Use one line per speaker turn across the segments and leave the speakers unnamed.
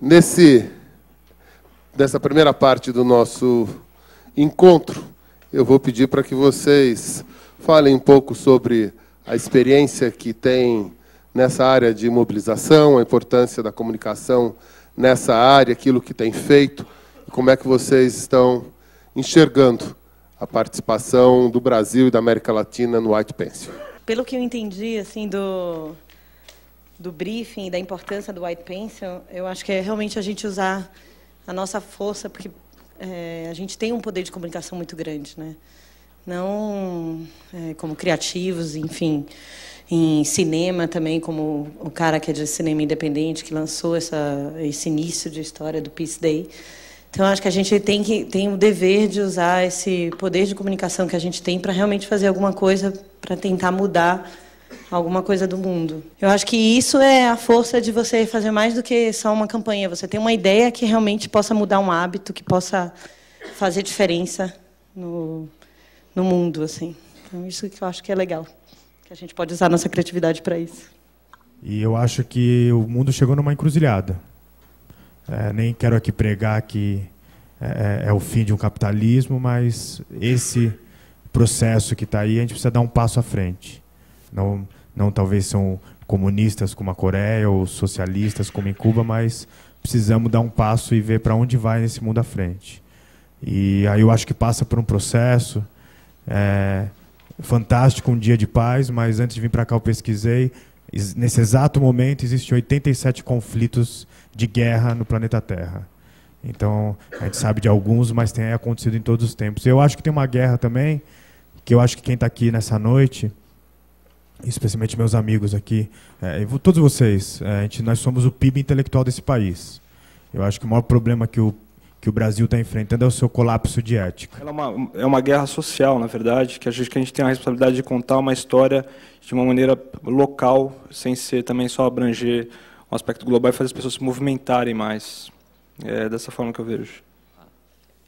Nessa primeira parte do nosso encontro, eu vou pedir para que vocês falem um pouco sobre a experiência que tem nessa área de mobilização, a importância da comunicação nessa área, aquilo que tem feito, e como é que vocês estão enxergando a participação do Brasil e da América Latina no White Pencil.
Pelo que eu entendi assim, do briefing, da importância do White Pencil, eu acho que é realmente a gente usar a nossa força, porque a gente tem um poder de comunicação muito grande, né? Não como criativos, enfim, em cinema também, como o cara que é de cinema independente, que lançou esse início de história do Peace Day. Então, acho que a gente tem o dever de usar esse poder de comunicação que a gente tem para realmente fazer alguma coisa, para tentar mudar alguma coisa do mundo. Eu acho que isso é a força de você fazer mais do que só uma campanha. Você tem uma ideia que realmente possa mudar um hábito, que possa fazer diferença no mundo, assim. Então, isso que eu acho que é legal, que a gente pode usar a nossa criatividade para isso.
E eu acho que o mundo chegou numa encruzilhada. Nem quero aqui pregar que é o fim de um capitalismo, mas esse processo que está aí, a gente precisa dar um passo à frente. Não talvez são comunistas como a Coreia ou socialistas como em Cuba, mas precisamos dar um passo e ver para onde vai esse mundo à frente. E aí eu acho que passa por um processo fantástico, um dia de paz, mas antes de vir para cá eu pesquisei, nesse exato momento existem 87 conflitos de guerra no planeta Terra. Então, a gente sabe de alguns, mas tem acontecido em todos os tempos. Eu acho que tem uma guerra também, que eu acho que quem está aqui nessa noite, especialmente meus amigos aqui, todos vocês, nós somos o PIB intelectual desse país. Eu acho que o maior problema que o Brasil está enfrentando é o seu colapso de ética.
É uma guerra social, na verdade, que a gente tem a responsabilidade de contar uma história de uma maneira local, sem ser também só abranger um aspecto global e fazer as pessoas se movimentarem mais. É dessa forma que eu vejo.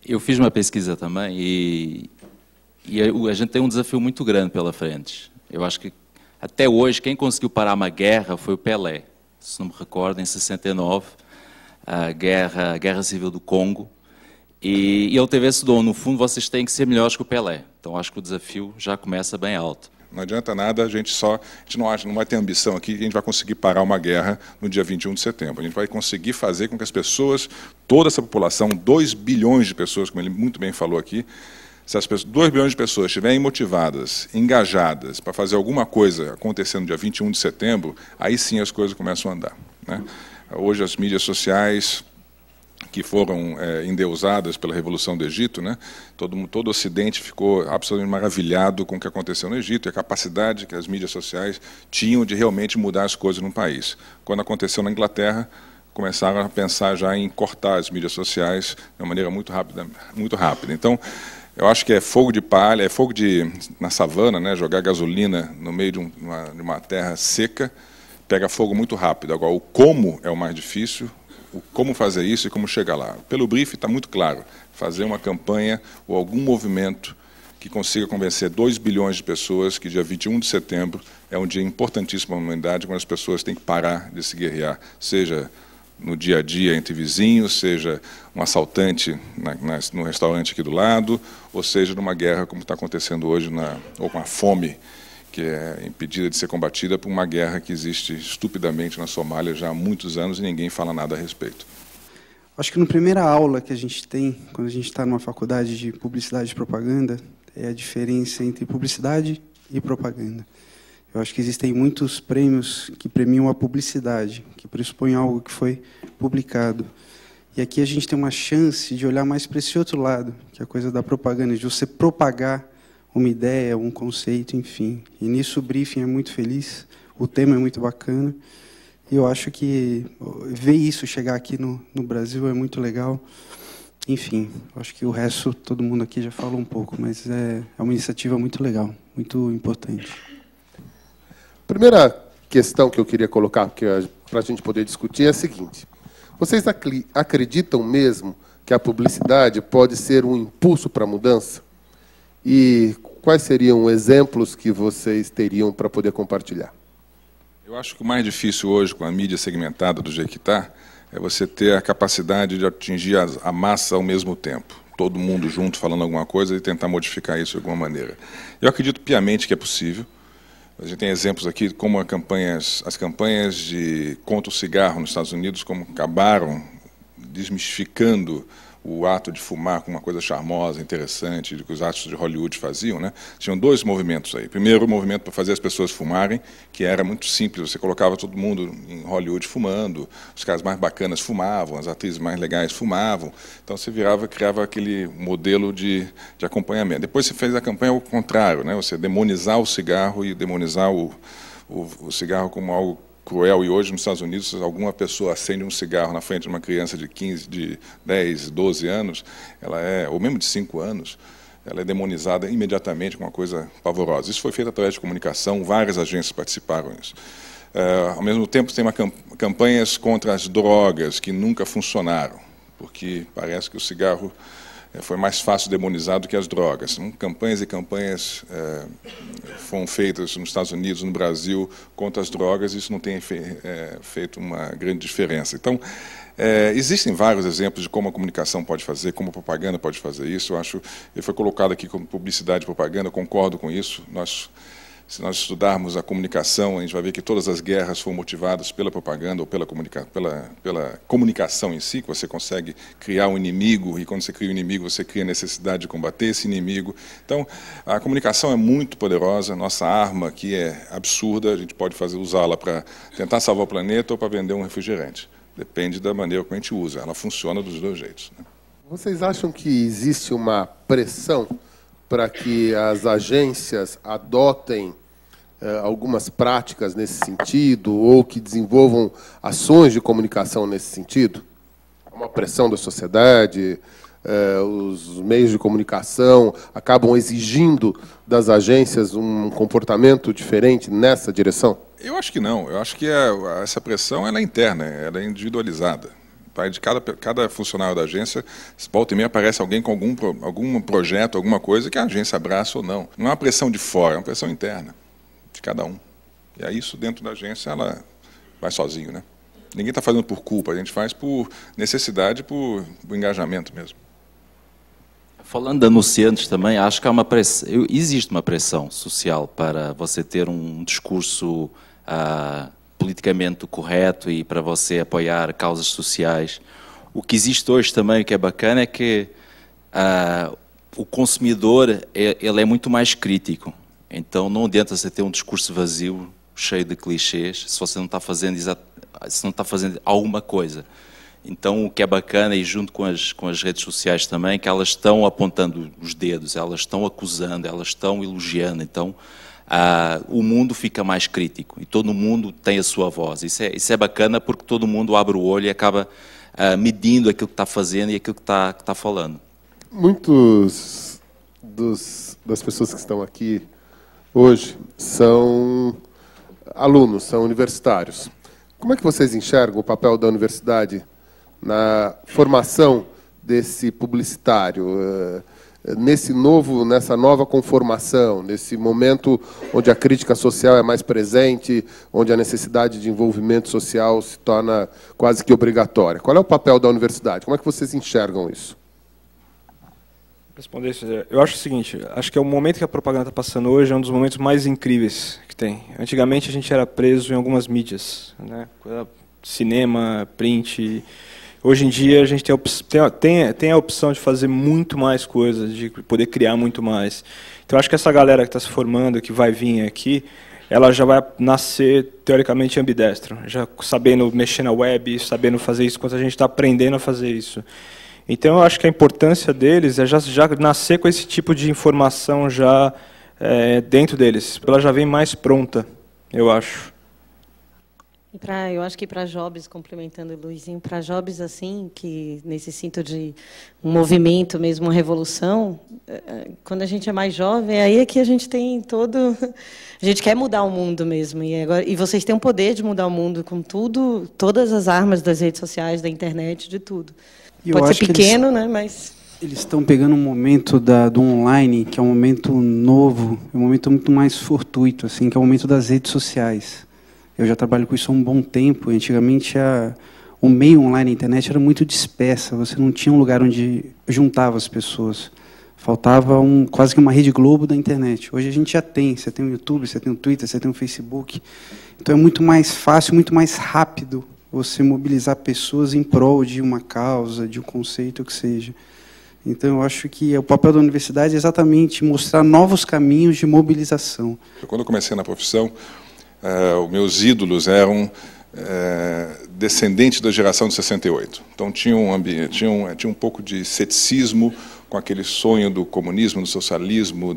Eu fiz uma pesquisa também e a gente tem um desafio muito grande pela frente. Eu acho que até hoje quem conseguiu parar uma guerra foi o Pelé. Se não me recordo, em 69, a Guerra Civil do Congo. E ele teve esse dom. No fundo, vocês têm que ser melhores que o Pelé. Então, acho que o desafio já começa bem alto.
Não adianta nada, a gente não vai ter ambição aqui que a gente vai conseguir parar uma guerra no dia 21 de setembro. A gente vai conseguir fazer com que as pessoas, toda essa população, 2 bilhões de pessoas, como ele muito bem falou aqui, se as 2 bilhões de pessoas estiverem motivadas, engajadas para fazer alguma coisa acontecer no dia 21 de setembro, aí sim as coisas começam a andar, né? Hoje as mídias sociais que foram endeusadas pela Revolução do Egito, né? Todo o Ocidente ficou absolutamente maravilhado com o que aconteceu no Egito e a capacidade que as mídias sociais tinham de realmente mudar as coisas no país. Quando aconteceu na Inglaterra, começaram a pensar já em cortar as mídias sociais de uma maneira muito rápida. Então, eu acho que é fogo de palha, na savana, né? Jogar gasolina no meio de uma terra seca, pega fogo muito rápido. Agora, o como é o mais difícil, como fazer isso e como chegar lá. Pelo briefing está muito claro, fazer uma campanha ou algum movimento que consiga convencer 2 bilhões de pessoas que dia 21 de setembro é um dia importantíssimo para a humanidade, quando as pessoas têm que parar de se guerrear, seja no dia a dia entre vizinhos, seja um assaltante no restaurante aqui do lado, ou seja numa guerra como está acontecendo hoje, ou com a fome, que é impedida de ser combatida por uma guerra que existe estupidamente na Somália já há muitos anos e ninguém fala nada a respeito.
Acho que na primeira aula que a gente tem, quando a gente está numa faculdade de publicidade e propaganda, é a diferença entre publicidade e propaganda. Eu acho que existem muitos prêmios que premiam a publicidade, que pressupõem algo que foi publicado. E aqui a gente tem uma chance de olhar mais para esse outro lado, que é a coisa da propaganda, de você propagar uma ideia, um conceito, enfim. E nisso o briefing é muito feliz, o tema é muito bacana, e eu acho que ver isso chegar aqui no Brasil é muito legal. Enfim, acho que o resto, todo mundo aqui já falou um pouco, mas é uma iniciativa muito legal, muito importante.
Primeira questão que eu queria colocar para a gente poder discutir é a seguinte. Vocês acreditam mesmo que a publicidade pode ser um impulso para a mudança? E quais seriam exemplos que vocês teriam para poder compartilhar?
Eu acho que o mais difícil hoje, com a mídia segmentada do jeito que está, é você ter a capacidade de atingir a massa ao mesmo tempo. Todo mundo junto falando alguma coisa e tentar modificar isso de alguma maneira. Eu acredito piamente que é possível. A gente tem exemplos aqui como as campanhas contra o cigarro nos Estados Unidos, como acabaram desmistificando o ato de fumar com uma coisa charmosa, interessante, que os atos de Hollywood faziam, né? Tinham dois movimentos aí. Primeiro, o movimento para fazer as pessoas fumarem, que era muito simples. Você colocava todo mundo em Hollywood fumando, os caras mais bacanas fumavam, as atrizes mais legais fumavam. Então, você criava aquele modelo de acompanhamento. Depois, você fez a campanha ao contrário, né? Você demonizar o cigarro e demonizar o cigarro como algo cruel, e hoje nos Estados Unidos, se alguma pessoa acende um cigarro na frente de uma criança de 15, de 10, 12 anos, ou mesmo de 5 anos, ela é demonizada imediatamente com uma coisa pavorosa. Isso foi feito através de comunicação, várias agências participaram disso. Ao mesmo tempo, tem campanhas contra as drogas que nunca funcionaram, porque parece que o cigarro foi mais fácil demonizar do que as drogas. Campanhas e campanhas foram feitas nos Estados Unidos, no Brasil, contra as drogas, e isso não tem feito uma grande diferença. Então, existem vários exemplos de como a comunicação pode fazer, como a propaganda pode fazer isso. Eu acho que foi colocado aqui como publicidade e propaganda, eu concordo com isso. Se nós estudarmos a comunicação, a gente vai ver que todas as guerras foram motivadas pela propaganda ou pela comunicação em si, que você consegue criar um inimigo, e quando você cria um inimigo, você cria a necessidade de combater esse inimigo. Então, a comunicação é muito poderosa, nossa arma aqui é absurda, a gente pode usá-la para tentar salvar o planeta ou para vender um refrigerante. Depende da maneira como a gente usa, ela funciona dos dois jeitos, né?
Vocês acham que existe uma pressão para que as agências adotem algumas práticas nesse sentido ou que desenvolvam ações de comunicação nesse sentido? Uma pressão da sociedade, os meios de comunicação acabam exigindo das agências um comportamento diferente nessa direção?
Eu acho que não. Eu acho que essa pressão ela é interna, ela é individualizada. De cada funcionário da agência, volta e meia aparece alguém com algum projeto, alguma coisa que a agência abraça ou não. Não é uma pressão de fora, é uma pressão interna de cada um. E aí isso dentro da agência ela vai sozinho, né? Ninguém está fazendo por culpa, a gente faz por necessidade, por engajamento mesmo.
Falando de anunciantes também, acho que há existe uma pressão social para você ter um discurso politicamente correto e para você apoiar causas sociais. O que existe hoje também, o que é bacana, é que o consumidor ele é muito mais crítico. Então não adianta você ter um discurso vazio, cheio de clichês, se você não está fazendo alguma coisa. Então o que é bacana, e junto com as redes sociais também, que elas estão apontando os dedos, elas estão acusando, elas estão elogiando. Então o mundo fica mais crítico e todo mundo tem a sua voz. Isso é bacana porque todo mundo abre o olho e acaba medindo aquilo que está fazendo e aquilo que está falando.
Muitos das pessoas que estão aqui hoje são alunos, são universitários. Como é que vocês enxergam o papel da universidade na formação desse publicitário? Nessa nova conformação, nesse momento onde a crítica social é mais presente, onde a necessidade de envolvimento social se torna quase que obrigatória. Qual é o papel da universidade? Como é que vocês enxergam isso?
Responder isso. Eu acho o seguinte, acho que é o momento que a propaganda está passando hoje é um dos momentos mais incríveis que tem. Antigamente a gente era preso em algumas mídias, né? Cinema, print. Hoje em dia a gente tem a opção de fazer muito mais coisas, de poder criar muito mais. Então acho que essa galera que está se formando, que vai vir aqui, ela já vai nascer teoricamente ambidestra, já sabendo mexer na web, sabendo fazer isso, enquanto a gente está aprendendo a fazer isso. Então eu acho que a importância deles é já nascer com esse tipo de informação já dentro deles. Ela já vem mais pronta, eu acho.
Eu acho que para jobs, complementando o Luizinho, para jobs assim, que necessitam de um movimento mesmo, uma revolução, quando a gente é mais jovem, aí é que a gente tem a gente quer mudar o mundo mesmo. E vocês têm o poder de mudar o mundo com todas as armas das redes sociais, da internet, de tudo. Pode ser pequeno, né? Mas
eles estão pegando um momento do online, que é um momento novo, um momento muito mais fortuito, assim, que é o momento das redes sociais. Eu já trabalho com isso há um bom tempo. Antigamente, o meio online, a internet, era muito dispersa. Você não tinha um lugar onde juntava as pessoas. Faltava quase que uma rede Globo da internet. Hoje a gente já tem. Você tem o YouTube, você tem o Twitter, você tem o Facebook. Então é muito mais fácil, muito mais rápido você mobilizar pessoas em prol de uma causa, de um conceito, o que seja. Então eu acho que o papel da universidade é exatamente mostrar novos caminhos de mobilização.
Quando eu comecei na profissão, os meus ídolos eram descendentes da geração de 68. Então tinha um pouco de ceticismo com aquele sonho do comunismo, do socialismo,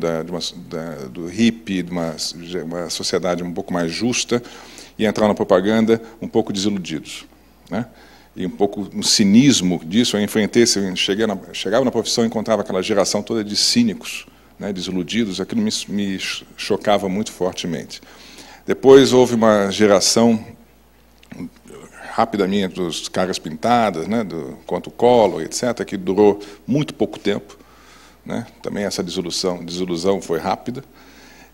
do hippie, de uma sociedade um pouco mais justa, e entrar na propaganda um pouco desiludidos, né? E um pouco um cinismo disso. Eu enfrentei, chegava na profissão e encontrava aquela geração toda de cínicos, né, desiludidos. Aquilo me chocava muito fortemente. Depois houve uma geração rapidamente dos caras pintadas, né, quanto o Collor, etc., que durou muito pouco tempo, né? Também essa desilusão foi rápida.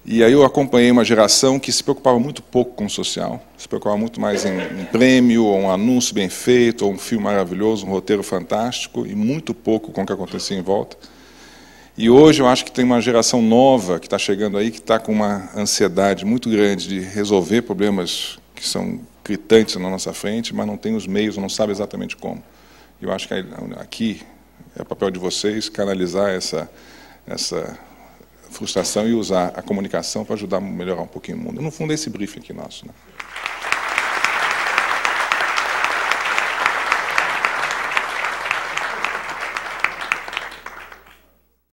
E aí eu acompanhei uma geração que se preocupava muito pouco com o social, se preocupava muito mais em um prêmio, ou um anúncio bem feito, ou um filme maravilhoso, um roteiro fantástico, e muito pouco com o que acontecia em volta. E hoje eu acho que tem uma geração nova que está chegando aí, que está com uma ansiedade muito grande de resolver problemas que são gritantes na nossa frente, mas não tem os meios, não sabe exatamente como. Eu acho que aqui é o papel de vocês canalizar essa frustração e usar a comunicação para ajudar a melhorar um pouquinho o mundo. No fundo, é esse briefing aqui nosso, né?